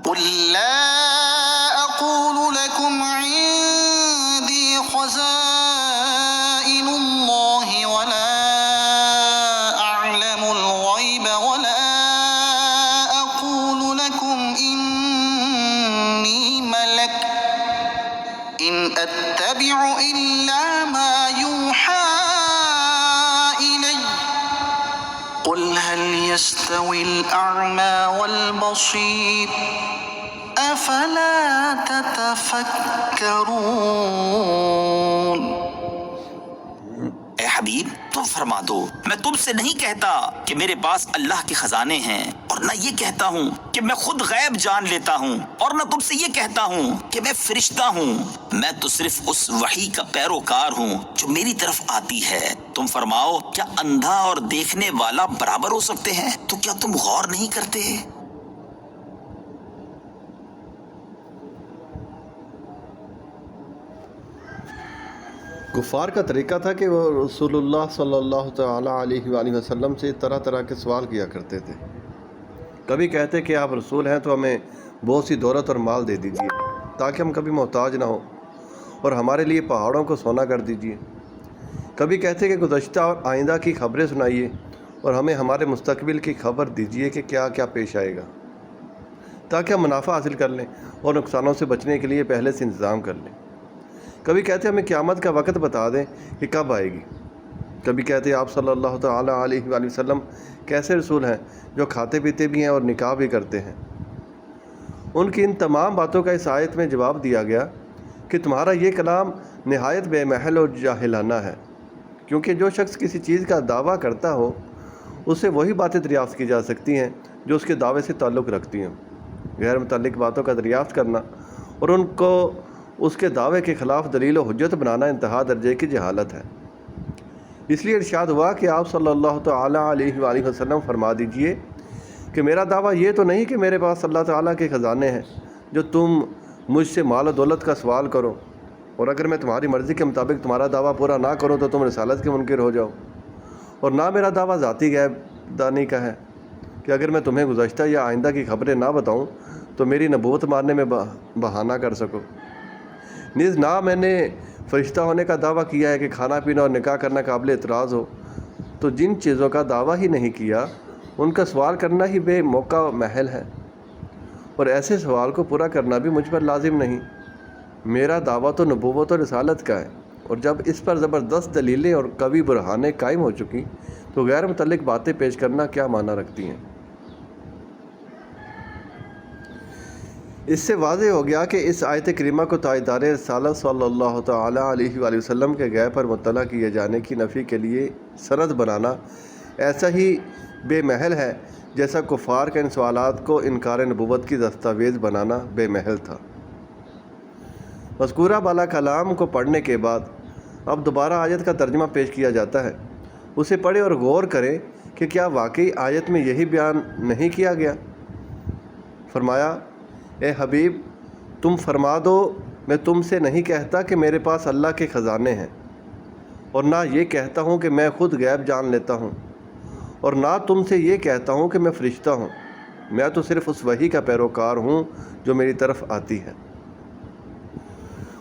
قل لا أقول لكم عندي خزائن الله ولا أعلم الغيب ولا أقول لكم إني ملك إن أتبع إلا ما يوحى إلي قل هل يستوي الأعمى والبصير أفلا تتفكرون۔ اے حبیب تم فرما دو، میں تم سے نہیں کہتا کہ میرے پاس اللہ کے خزانے ہیں، اور نہ یہ کہتا ہوں کہ میں خود غیب جان لیتا ہوں، اور نہ تم سے یہ کہتا ہوں کہ میں فرشتہ ہوں۔ میں تو صرف اس وحی کا پیروکار ہوں جو میری طرف آتی ہے۔ تم فرماؤ کیا اندھا اور دیکھنے والا برابر ہو سکتے ہیں؟ تو کیا تم غور نہیں کرتے؟ کفار کا طریقہ تھا کہ وہ رسول اللہ صلی اللہ تعالیٰ علیہ وآلہ وسلم سے طرح طرح کے سوال کیا کرتے تھے۔ کبھی کہتے کہ آپ رسول ہیں تو ہمیں بہت سی دولت اور مال دے دیجیے تاکہ ہم کبھی محتاج نہ ہوں، اور ہمارے لیے پہاڑوں کو سونا کر دیجیے۔ کبھی کہتے کہ گزشتہ اور آئندہ کی خبریں سنائیے اور ہمیں ہمارے مستقبل کی خبر دیجیے کہ کیا کیا پیش آئے گا، تاکہ ہم منافع حاصل کر لیں اور نقصانوں سے بچنے کے لیے پہلے سے انتظام کر لیں۔ کبھی کہتے ہمیں قیامت کا وقت بتا دیں کہ کب آئے گی۔ کبھی کہتے آپ صلی اللہ تعالیٰ علیہ وآلہ وسلم کیسے رسول ہیں جو کھاتے پیتے بھی ہیں اور نکاح بھی کرتے ہیں۔ ان کی ان تمام باتوں کا اس آیت میں جواب دیا گیا کہ تمہارا یہ کلام نہایت بے محل اور جاہلانہ ہے، کیونکہ جو شخص کسی چیز کا دعویٰ کرتا ہو اس سے وہی باتیں دریافت کی جا سکتی ہیں جو اس کے دعوے سے تعلق رکھتی ہیں۔ غیر متعلق باتوں کا دریافت کرنا اور ان کو اس کے دعوے کے خلاف دلیل و حجت بنانا انتہا درجے کی جہالت ہے۔ اس لیے ارشاد ہوا کہ آپ صلی اللہ تعالیٰ علیہ وآلہ وسلم فرما دیجئے کہ میرا دعویٰ یہ تو نہیں کہ میرے پاس اللہ تعالیٰ کے خزانے ہیں جو تم مجھ سے مال و دولت کا سوال کرو، اور اگر میں تمہاری مرضی کے مطابق تمہارا دعویٰ پورا نہ کروں تو تم رسالت کے منکر ہو جاؤ، اور نہ میرا دعویٰ ذاتی غیب دانی کا ہے کہ اگر میں تمہیں گزشتہ یا آئندہ کی خبریں نہ بتاؤں تو میری نبوت ماننے میں بہانہ کر سکو۔ نیز نہ میں نے فرشتہ ہونے کا دعویٰ کیا ہے کہ کھانا پینا اور نکاح کرنا قابل اعتراض ہو، تو جن چیزوں کا دعویٰ ہی نہیں کیا ان کا سوال کرنا ہی بے موقع محل ہے، اور ایسے سوال کو پورا کرنا بھی مجھ پر لازم نہیں۔ میرا دعویٰ تو نبوت اور رسالت کا ہے، اور جب اس پر زبردست دلیلیں اور قوی برہانیں قائم ہو چکی تو غیر متعلق باتیں پیش کرنا کیا معنی رکھتی ہیں۔ اس سے واضح ہو گیا کہ اس آیت کریمہ کو تاجدار رسالت صلی اللہ تعالیٰ علیہ وآلہ وسلم کے غیب پر مطلع کیے جانے کی نفی کے لیے سند بنانا ایسا ہی بے محل ہے جیسا کفار کے ان سوالات کو انکار نبوت کی دستاویز بنانا بے محل تھا۔ مذکورہ بالا کلام کو پڑھنے کے بعد اب دوبارہ آیت کا ترجمہ پیش کیا جاتا ہے۔ اسے پڑھیں اور غور کریں کہ کیا واقعی آیت میں یہی بیان نہیں کیا گیا۔ فرمایا اے حبیب تم فرما دو میں تم سے نہیں کہتا کہ میرے پاس اللہ کے خزانے ہیں، اور نہ یہ کہتا ہوں کہ میں خود غیب جان لیتا ہوں، اور نہ تم سے یہ کہتا ہوں کہ میں فرشتہ ہوں۔ میں تو صرف اس وحی کا پیروکار ہوں جو میری طرف آتی ہے،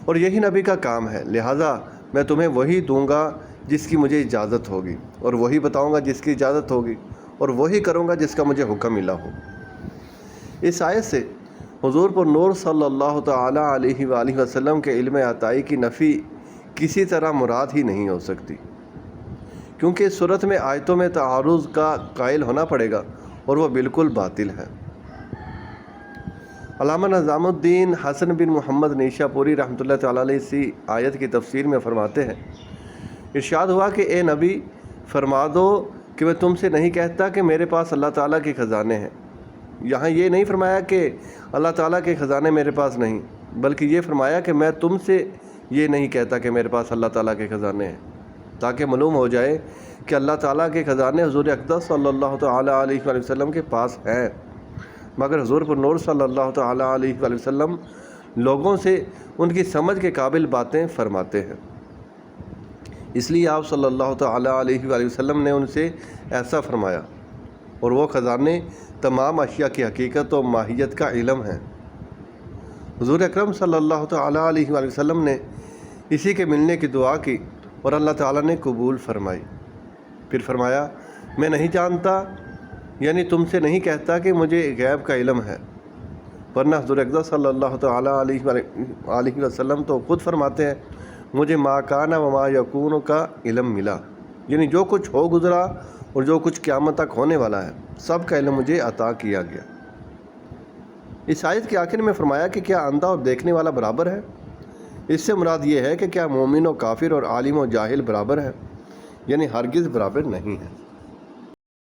اور یہی نبی کا کام ہے، لہٰذا میں تمہیں وہی دوں گا جس کی مجھے اجازت ہوگی، اور وہی بتاؤں گا جس کی اجازت ہوگی، اور وہی کروں گا جس کا مجھے حکم ملا ہو۔ اس آیت سے حضور پر نور صلی اللہ تعالیٰ علیہ وآلہ وسلم کے علم عطائی کی نفی کسی طرح مراد ہی نہیں ہو سکتی، کیونکہ اس صورت میں آیتوں میں تعارض کا قائل ہونا پڑے گا اور وہ بالکل باطل ہے۔ علامہ نظام الدین حسن بن محمد نیشا پوری رحمۃ اللہ تعالیٰ علیہ اسی آیت کی تفسیر میں فرماتے ہیں، ارشاد ہوا کہ اے نبی فرما دو کہ میں تم سے نہیں کہتا کہ میرے پاس اللہ تعالیٰ کے خزانے ہیں۔ یہاں یہ نہیں فرمایا کہ اللہ تعالیٰ کے خزانے میرے پاس نہیں، بلکہ یہ فرمایا کہ میں تم سے یہ نہیں کہتا کہ میرے پاس اللہ تعالیٰ کے خزانے ہیں، تاکہ معلوم ہو جائے کہ اللہ تعالیٰ کے خزانے حضور اقدس صلی اللہ تعالیٰ علیہ وآلہ وسلم کے پاس ہیں، مگر حضور پر نور صلی اللہ تعالیٰ علیہ وآلہ وسلم لوگوں سے ان کی سمجھ کے قابل باتیں فرماتے ہیں۔ اس لیے آپ صلی اللہ تعالیٰ علیہ وآلہ وسلم نے ان سے ایسا فرمایا، اور وہ خزانے تمام اشیاء کی حقیقت و ماہیت کا علم ہیں۔ حضور اکرم صلی اللہ تعالیٰ علیہ وآلہ وسلم نے اسی کے ملنے کی دعا کی اور اللہ تعالیٰ نے قبول فرمائی۔ پھر فرمایا میں نہیں جانتا، یعنی تم سے نہیں کہتا کہ مجھے غیب کا علم ہے، ورنہ حضور اکرم صلی اللہ تعالیٰ علیہ وسلم تو خود فرماتے ہیں مجھے ما کان و ما یکون کا علم ملا، یعنی جو کچھ ہو گزرا اور جو کچھ قیامت تک ہونے والا ہے سب کا علم مجھے عطا کیا گیا۔ اس آیت کے آخر میں فرمایا کہ کیا اندھا اور دیکھنے والا برابر ہے؟ اس سے مراد یہ ہے کہ کیا مومن و کافر اور عالم و جاہل برابر ہیں؟ یعنی ہرگز برابر نہیں ہے۔